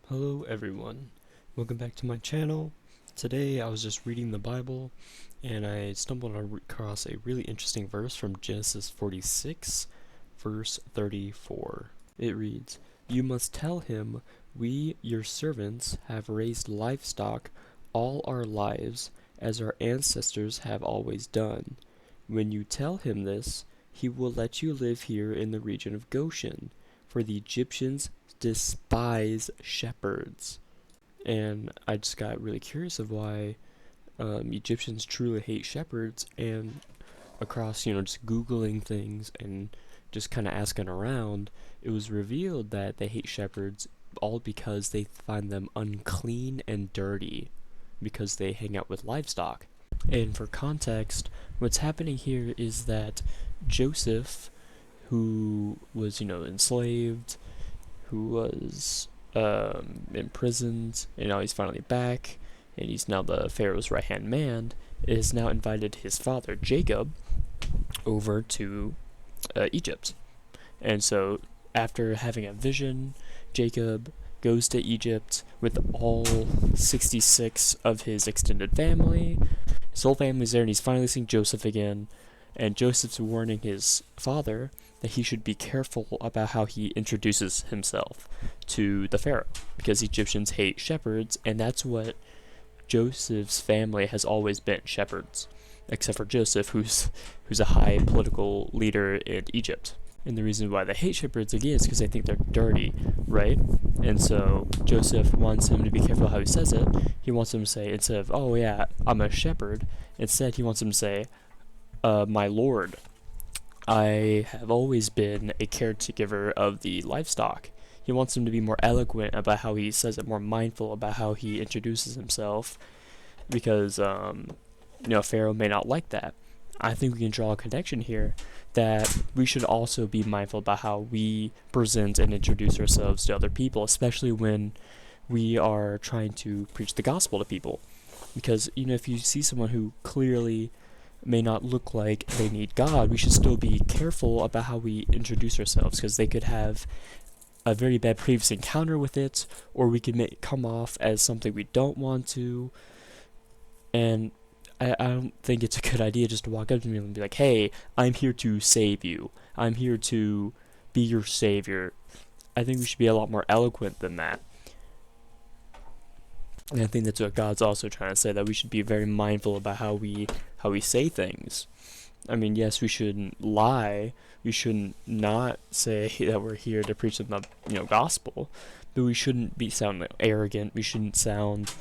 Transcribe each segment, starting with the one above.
Hello everyone, welcome back to my channel. Today I was just reading the Bible and I stumbled across a really interesting verse from Genesis 46 verse 34. It reads, "You must tell him, we your servants have raised livestock all our lives as our ancestors have always done. When you tell him this, he will let you live here in the region of Goshen, for the Egyptians despise shepherds." And I just got really curious of why Egyptians truly hate shepherds, and across, just Googling things and just kind of asking around, it was revealed that they hate shepherds all because they find them unclean and dirty because they hang out with livestock. And for context, what's happening here is that Joseph, who was, enslaved, who was imprisoned, and now he's finally back, and he's now the Pharaoh's right-hand man, is now invited his father, Jacob, over to Egypt. And so, after having a vision, Jacob goes to Egypt with all 66 of his extended family. His whole family's there, and he's finally seeing Joseph again. And Joseph's warning his father that he should be careful about how he introduces himself to the Pharaoh, because Egyptians hate shepherds, and that's what Joseph's family has always been, shepherds, except for Joseph, who's a high political leader in Egypt. And the reason why they hate shepherds again is because they think they're dirty, right? And so Joseph wants him to be careful how he says it. He wants him to say, instead of, "Oh yeah, I'm a shepherd," instead he wants him to say, "My lord, I have always been a caretaker of the livestock." He wants him to be more eloquent about how he says it, more mindful about how he introduces himself, because Pharaoh may not like that. I think we can draw a connection here that we should also be mindful about how we present and introduce ourselves to other people, especially when we are trying to preach the gospel to people. Because, if you see someone who clearly may not look like they need God, we should still be careful about how we introduce ourselves, because they could have a very bad previous encounter with it, or we could come off as something we don't want to. And I don't think it's a good idea just to walk up to me and be like, "Hey, I'm here to save you. I'm here to be your savior." I think we should be a lot more eloquent than that. And I think that's what God's also trying to say, that we should be very mindful about how we say things. I mean, yes, we shouldn't lie. We shouldn't not say that we're here to preach the gospel, but we shouldn't be sound arrogant. We shouldn't sound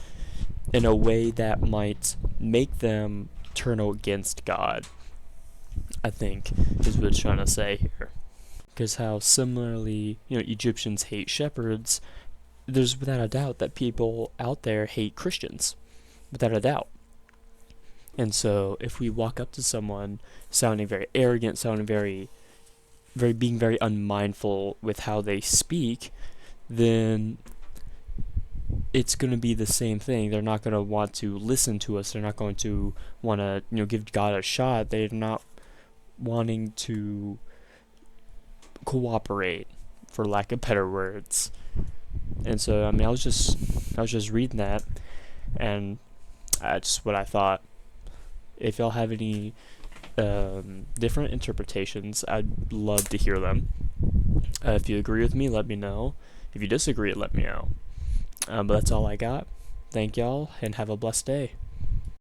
in a way that might make them turn against God, I think, is what it's trying to say here. Because how similarly, Egyptians hate shepherds, there's without a doubt that people out there hate Christians, without a doubt. And so if we walk up to someone sounding very arrogant, sounding being very unmindful with how they speak, then it's going to be the same thing. They're not going to want to listen to us. They're not going to want to, give God a shot. They're not wanting to cooperate, for lack of better words. And so, I was just reading that, and that's just what I thought. If y'all have any different interpretations, I'd love to hear them. If you agree with me, let me know. If you disagree, let me know. But that's all I got. Thank y'all, and have a blessed day.